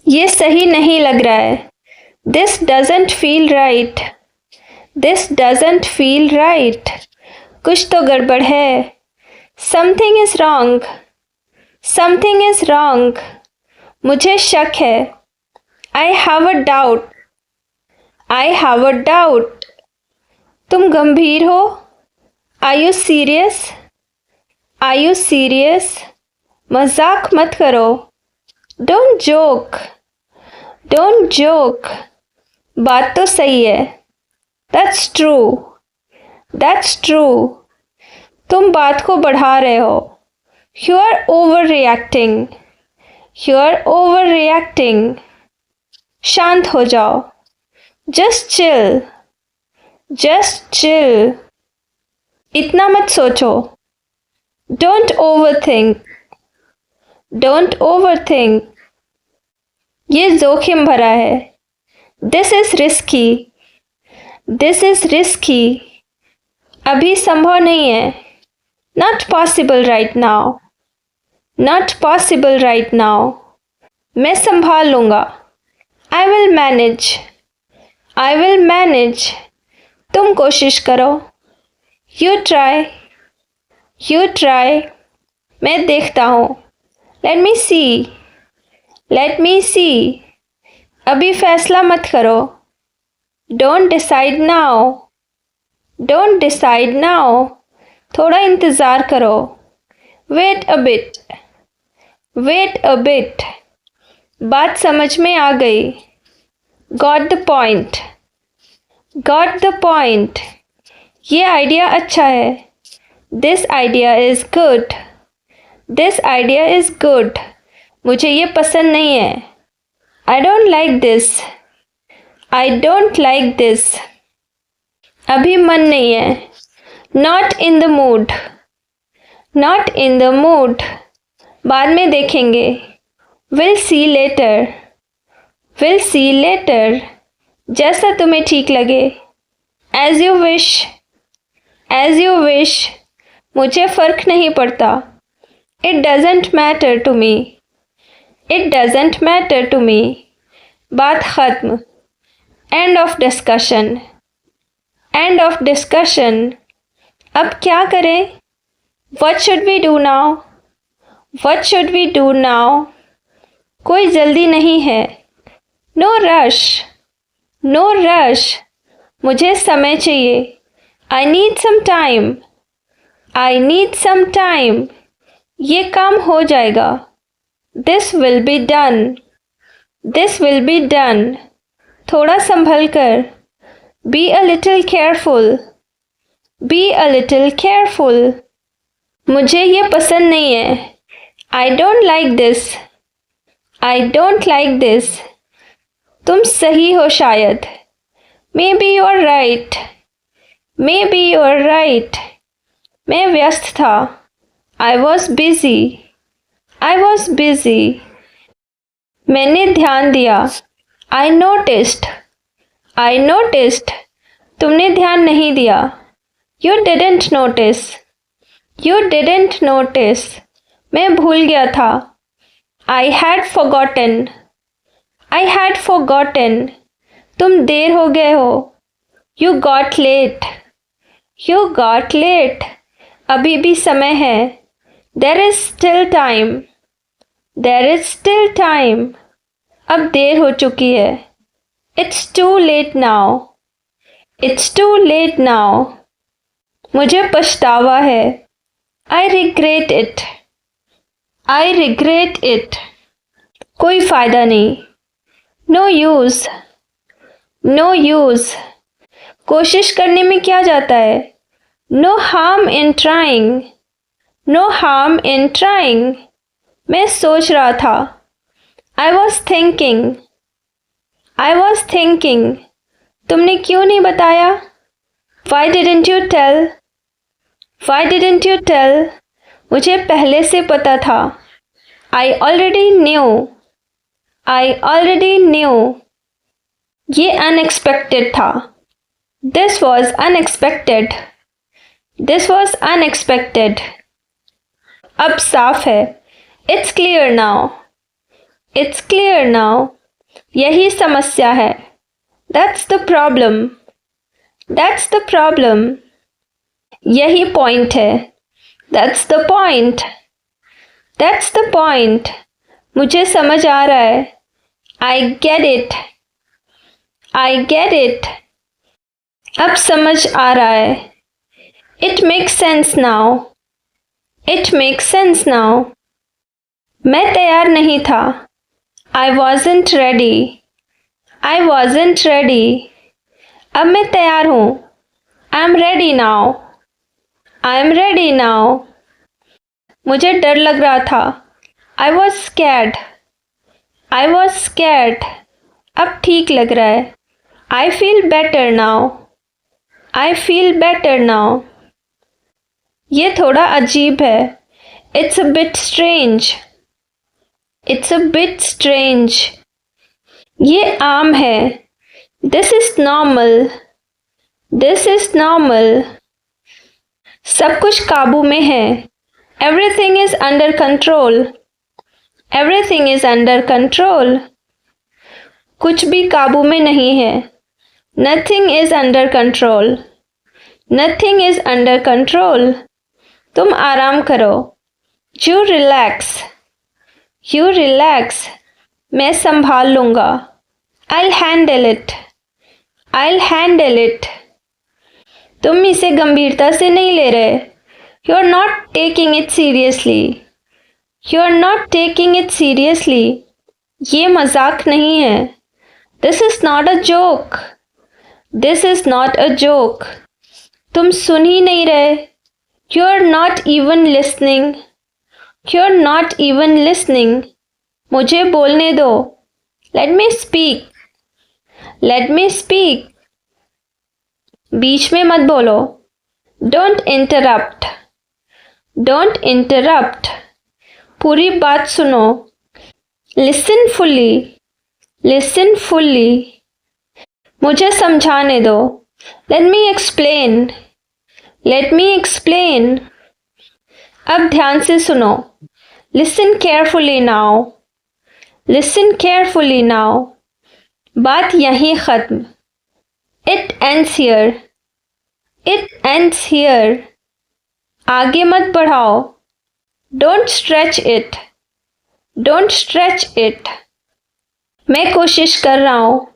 ये सही नहीं लग रहा है. This doesn't feel right. This doesn't feel right. कुछ तो गड़बड़ है. Something is wrong. Something is wrong. मुझे शक है. I have a doubt. I have a doubt. तुम गंभीर हो? Are you serious? Are you serious? मजाक मत करो. Don't joke. Don't joke. बात तो सही है. That's true. That's true. तुम बात को बढ़ा रहे हो. You are overreacting. You are overreacting. शांत हो जाओ. Just chill. Just chill. इतना मत सोचो. Don't overthink. Don't overthink. ये जोखिम भरा है. This is risky. This is risky. अभी संभव नहीं है. Not possible right now. Not possible right now. मैं संभाल लूँगा. I will manage. I will manage. तुम कोशिश करो. You try. You try. मैं देखता हूँ. Let me see. Let me see. अभी फैसला मत करो. Don't decide now. Don't decide now. थोड़ा इंतज़ार करो. Wait a bit. Wait a bit. बात समझ में आ गई. Got the point. Got the point. ये आइडिया अच्छा है. This idea is good. This idea is good. मुझे ये पसंद नहीं है. I don't like this. I don't like this. अभी मन नहीं है. Not in the mood. Not in the mood. बाद में देखेंगे. We'll see later. We'll see later. जैसा तुम्हें ठीक लगे. As you wish. As you wish. मुझे फ़र्क नहीं पड़ता. It doesn't matter to me. It doesn't matter to me. बात ख़त्म. End of discussion. End of discussion. अब क्या करें? What should we do now? What should we do now? कोई जल्दी नहीं है. No rush. No rush. मुझे समय चाहिए. I need some time. I need some time. ये काम हो जाएगा. This will be done. This will be done. थोड़ा संभल कर. Be a little careful. Be a little careful. मुझे ये पसंद नहीं है. I don't like this. I don't like this. तुम सही हो शायद. Maybe you are right. Maybe you are right. मैं व्यस्त था. I was busy. I was busy. मैंने ध्यान दिया. I noticed. I noticed. तुमने ध्यान नहीं दिया. You didn't notice. You didn't notice. मैं भूल गया था. I had forgotten. I had forgotten. तुम देर हो गए हो. You got late. You got late. अभी भी समय है. There is still time. There is still time. अब देर हो चुकी है. It's too late now. It's too late now. मुझे पछतावा है. I regret it. I regret it. कोई फ़ायदा नहीं. No use. No use. कोशिश करने में क्या जाता है. No harm in trying. No harm in trying. मैं सोच रहा था. I was thinking. I was thinking. तुमने क्यों नहीं बताया? Why didn't you tell? Why didn't you tell? मुझे पहले से पता था. I already knew. I already knew. ये unexpected था. This was unexpected. This was unexpected. अब साफ है. It's clear now. It's clear now. यही समस्या है। That's the problem. That's the problem. यही पॉइंट है। That's the point. That's the point. मुझे समझ आ रहा है। I get it. I get it. अब समझ आ रहा है। It makes sense now. It makes sense now. मैं तैयार नहीं था। I wasn't ready. I wasn't ready. अब मैं तैयार हूँ। I'm ready now. I'm ready now. मुझे डर लग रहा था। I was scared. I was scared. अब ठीक लग रहा है। I feel better now. I feel better now. ये थोड़ा अजीब है। It's a bit strange. It's a bit strange. ये आम है। This is normal. This is normal. सब कुछ काबू में है। Everything is under control. Everything is under control. कुछ भी काबू में नहीं है। Nothing is under control. Nothing is under control. तुम आराम करो। You relax. You relax. मैं संभाल लूँगा। I'll handle it. I'll handle it. तुम इसे गंभीरता से नहीं ले रहे। You're not taking it seriously. You're not taking it seriously. ये मजाक नहीं है। This is not a joke. This is not a joke. तुम सुन ही नहीं रहे। You're not even listening. You're not even listening. मुझे बोलने दो। Let me speak. Let me speak. बीच में मत बोलो। Don't interrupt. Don't interrupt. पूरी बात सुनो। Listen fully. Listen fully. मुझे समझाने दो। Let me explain. Let me explain. अब ध्यान से सुनो। Listen carefully now. Listen carefully now. बात यहीं खत्म। It ends here. It ends here. आगे मत बढ़ाओ। Don't stretch it. Don't stretch it. मैं कोशिश कर रहा हूँ।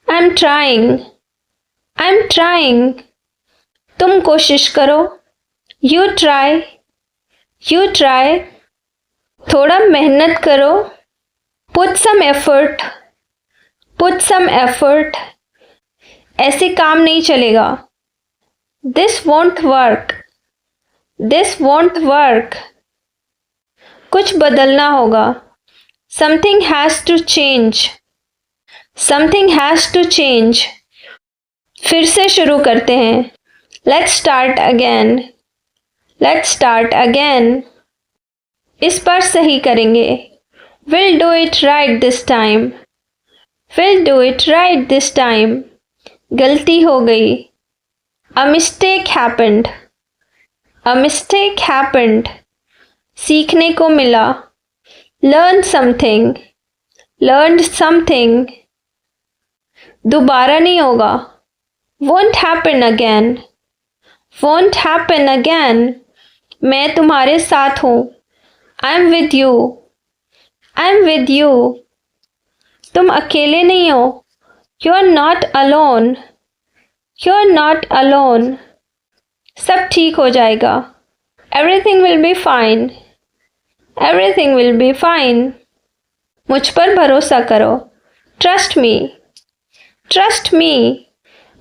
I'm trying. I'm trying. तुम कोशिश करो। You try. You try. थोड़ा मेहनत करो। Put some effort. Put some effort. ऐसे काम नहीं चलेगा। This won't work. This won't work. कुछ बदलना होगा। Something has to change. Something has to change. फिर से शुरू करते हैं। Let's start again. Let's start again. इस बार सही करेंगे। We'll do it right this time. We'll do it right this time. गलती हो गई। A mistake happened. A mistake happened. सीखने को मिला। Learn something. Learned something. दोबारा नहीं होगा। Won't happen again. Won't happen again. मैं तुम्हारे साथ हूँ। I'm with you. I'm with you. तुम अकेले नहीं हो। You're not alone. You're not alone. सब ठीक हो जाएगा। Everything will be fine. Everything will be fine. मुझ पर भरोसा करो। Trust me. Trust me.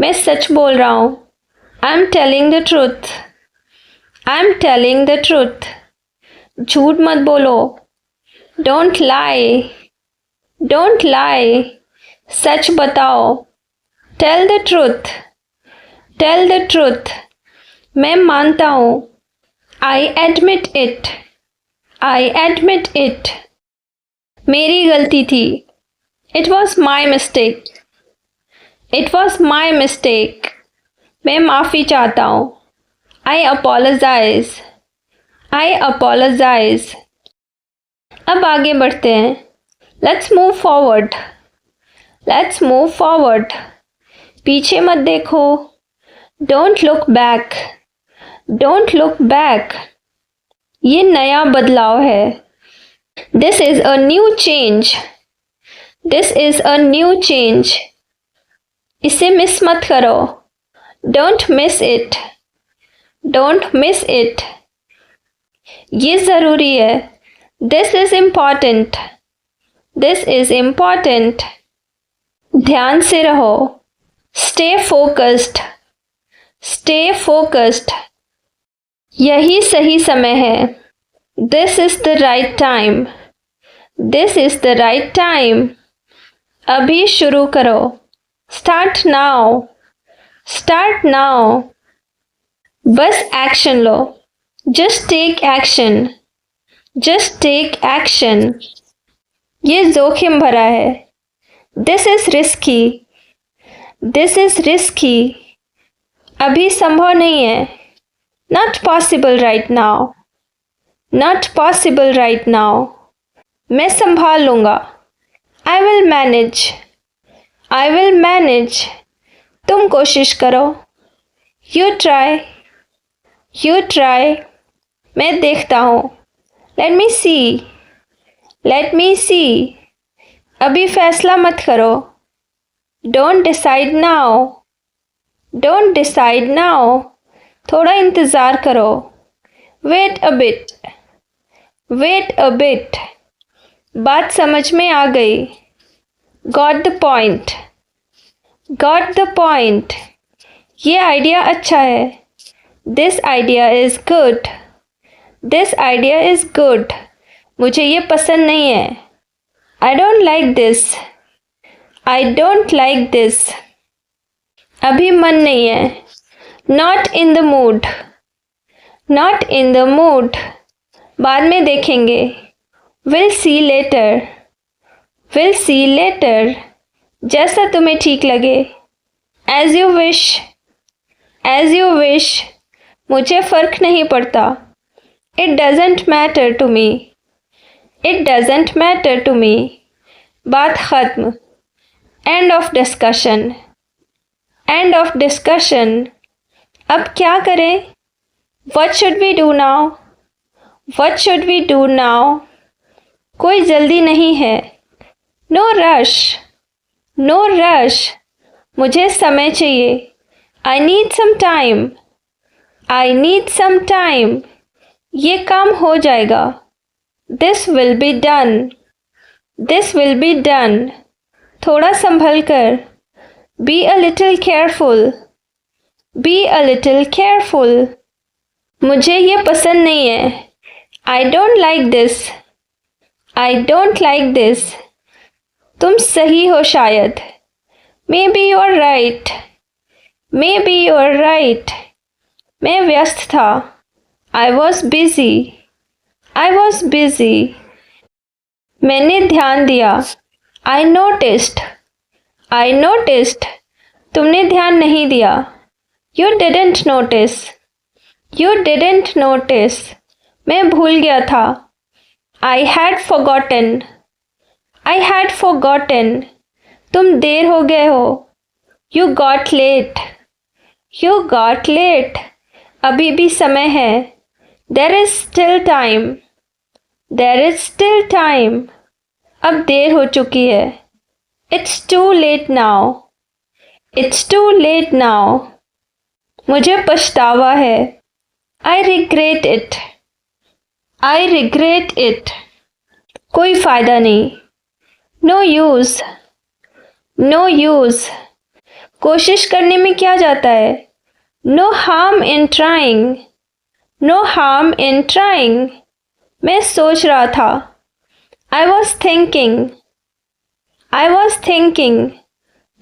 मैं सच बोल रहा हूँ। I'm telling the truth. I'm telling the truth. झूठ मत बोलो। Don't lie. Don't lie. सच बताओ। Tell the truth. Tell the truth. मैं मानता हूँ। I admit it. I admit it. मेरी गलती थी। It was my mistake. It was my mistake. मैं माफ़ी चाहता हूँ। I apologize. I apologize. अब आगे बढ़ते हैं। Let's move forward. Let's move forward. पीछे मत देखो। Don't look back. Don't look back. ये नया बदलाव है। This is a new change. This is a new change. इसे मिस मत करो। Don't miss it. Don't miss it. ये ज़रूरी है। This is important. This is important. ध्यान से रहो। Stay focused. Stay focused. यही सही समय है। This is the right time. This is the right time. अभी शुरू करो। Start now. Start now. बस एक्शन लो। Just take action. Just take action. ये जोखिम भरा है। This is risky. This is risky. अभी संभव नहीं है। Not possible right now. Not possible right now. मैं संभाल लूंगा। I will manage. I will manage. तुम कोशिश करो। You try. You try. मैं देखता हूँ। Let me see. Let me see. अभी फैसला मत करो। Don't decide now. Don't decide now. थोड़ा इंतज़ार करो। Wait a bit. Wait a bit. बात समझ में आ गई। Got the point. Got the point. ये आइडिया अच्छा है। This idea is good. This idea is good. मुझे ये पसंद नहीं है। I don't like this. I don't like this. अभी मन नहीं है। Not in the mood. Not in the mood. बाद में देखेंगे। Will see later. Will see later. जैसा तुम्हें ठीक लगे। As you wish. As you wish. मुझे फ़र्क नहीं पड़ता। It doesn't matter to me. It doesn't matter to me. बात ख़त्म। End of discussion. End of discussion. अब क्या करें? What should we do now? What should we do now? कोई जल्दी नहीं है। No rush. No rush. मुझे समय चाहिए। I need some time. I need some time. ये काम हो जाएगा। This will be done. This will be done. थोड़ा संभल कर। Be a little careful. Be a little careful. मुझे ये पसंद नहीं है। I don't like this. I don't like this. तुम सही हो शायद। Maybe you are right. Maybe you are right. मैं व्यस्त था। I was busy. I was busy. मैंने ध्यान दिया। I noticed. I noticed. तुमने ध्यान नहीं दिया। You didn't notice. You didn't notice. मैं भूल गया था। I had forgotten. I had forgotten. तुम देर हो गए हो। You got late. You got late. अभी भी समय है। There is still time. There is still time. अब देर हो चुकी है। It's too late now. It's too late now. मुझे पछतावा है। I regret it. I regret it. कोई फ़ायदा नहीं। No use. No use. कोशिश करने में क्या जाता है। No harm in trying. No harm in trying. मैं सोच रहा था। I was thinking. I was thinking.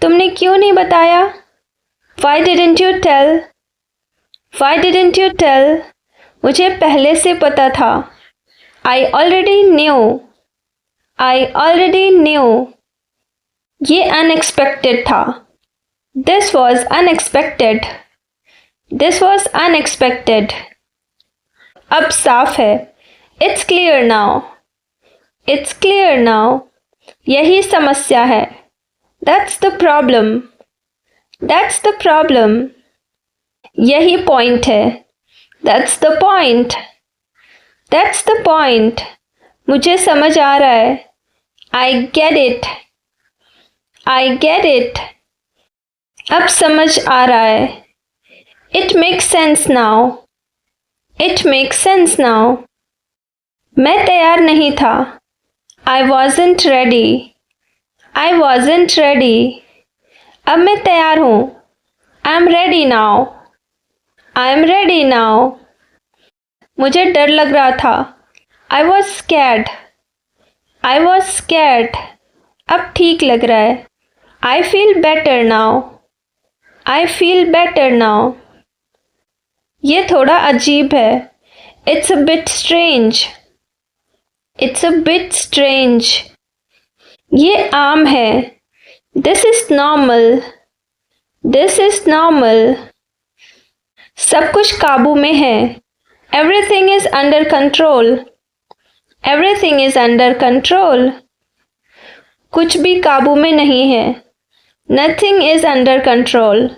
तुमने क्यों नहीं बताया? Why didn't you tell? Why didn't you tell? मुझे पहले से पता था। I already knew. I already knew. ये अनएक्सपेक्टेड था। This was unexpected. This was unexpected. अब साफ है। It's clear now. It's clear now. यही समस्या है। That's the problem. That's the problem. यही पॉइंट है. That's the point. That's the point. मुझे समझ आ रहा है. I get it. I get it. अब समझ आ रहा है. It makes sense now. It makes sense now. मैं तैयार नहीं था. I wasn't ready. I wasn't ready. अब मैं तैयार हूँ. I'm ready now. I'm ready now. मुझे डर लग रहा था. I was scared. I was scared. अब ठीक लग रहा है. I feel better now. I feel better now. ये थोड़ा अजीब है. It's a bit strange. It's a bit strange. ये आम है. This is normal. This is normal. सब कुछ काबू में है. Everything is under control. Everything is under control. कुछ भी काबू में नहीं है. Nothing is under control.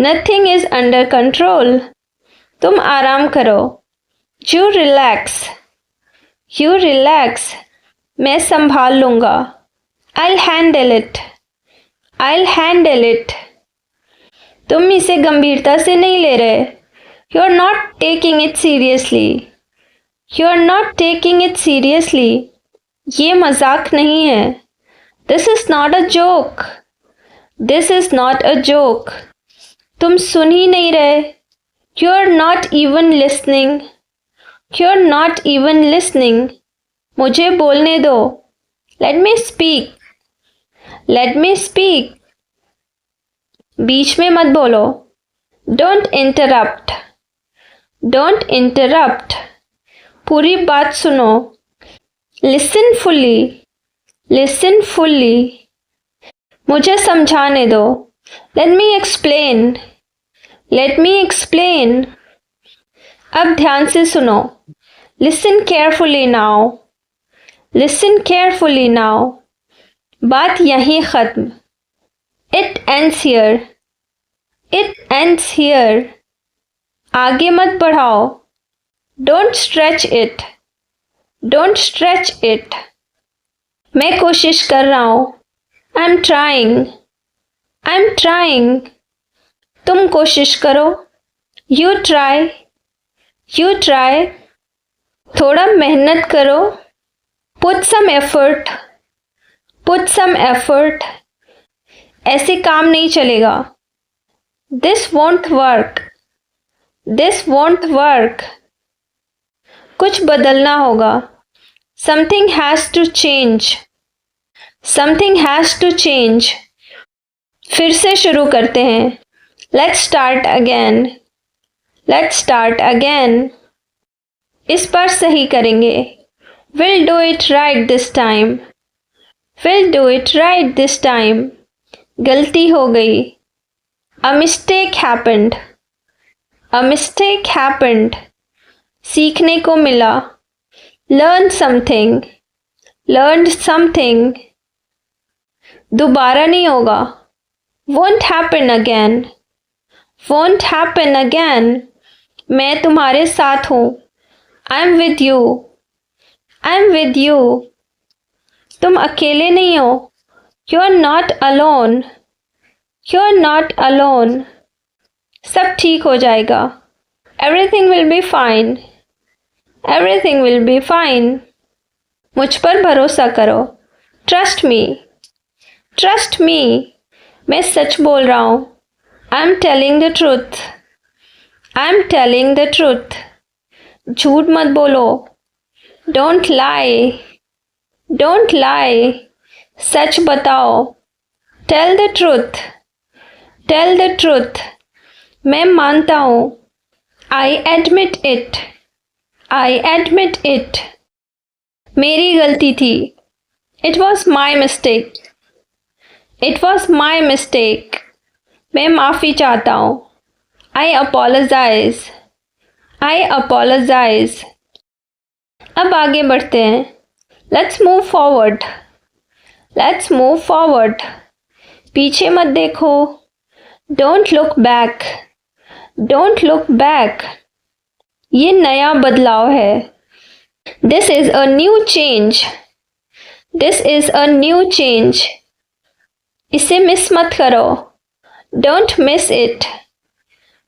Nothing is under control. तुम आराम करो. You relax. You relax. मैं संभाल लूँगा. I'll handle it. I'll handle it. तुम इसे गंभीरता से नहीं ले रहे. You're not taking it seriously. You're not taking it seriously. ये मजाक नहीं है. This is not a joke. This is not a joke. तुम सुन ही नहीं रहे. You're not even listening. You're not even listening. मुझे बोलने दो. Let me speak. Let me speak. बीच में मत बोलो. Don't interrupt. Don't interrupt. पूरी बात सुनो. Listen fully. Listen fully. मुझे समझाने दो. Let me explain. Let me explain. अब ध्यान से सुनो. Listen carefully now. Listen carefully now. बात यहीं खत्म. It ends here. It ends here. आगे मत बढ़ाओ. Don't stretch it. Don't stretch it. मैं कोशिश कर रहा हूँ. I'm trying. I'm trying. तुम कोशिश करो. You try. You try. थोड़ा मेहनत करो. Put some effort. Put some effort. ऐसे काम नहीं चलेगा. This won't work. This won't work. कुछ बदलना होगा. Something has to change. Something has to change. फिर से शुरू करते हैं. Let's start again. Let's start again. इस बार सही करेंगे. We'll do it right this time. We'll do it right this time. गलती हो गई. A mistake happened. A mistake happened. सीखने को मिला. Learn something. Learned something. दोबारा नहीं होगा. Won't happen again. Won't happen again. मैं तुम्हारे साथ हूँ. I'm with you. I'm with you. तुम अकेले नहीं हो. You're not alone. You're not alone. सब ठीक हो जाएगा. Everything will be fine. Everything will be fine. मुझ पर भरोसा करो. Trust me. Trust me. मैं सच बोल रहा हूँ. I'm telling the truth. I'm telling the truth. झूठ मत बोलो. Don't lie. Don't lie. सच बताओ. Tell the truth. Tell the truth. मैं मानता हूँ. I admit it. I admit it. मेरी गलती थी. It was my mistake. It was my mistake. मैं माफ़ी चाहता हूँ. I apologize. I apologize. अब आगे बढ़ते हैं. Let's move forward. Let's move forward. पीछे मत देखो। Don't look back. Don't look back. ये नया बदलाव है। This is a new change. This is a new change. इसे मिस मत करो। Don't miss it.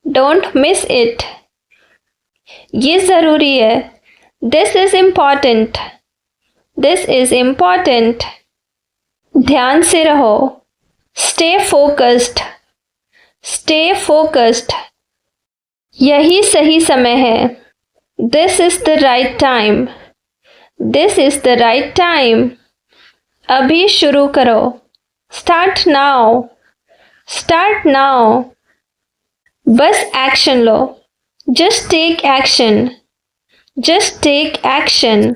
Don't miss it. ये ज़रूरी है। This is important. This is important. ध्यान से रहो। Stay focused. Stay focused. यही सही समय है। This is the right time. This is the right time. अभी शुरू करो। Start now. Start now. बस एक्शन लो। Just take action. Just take action.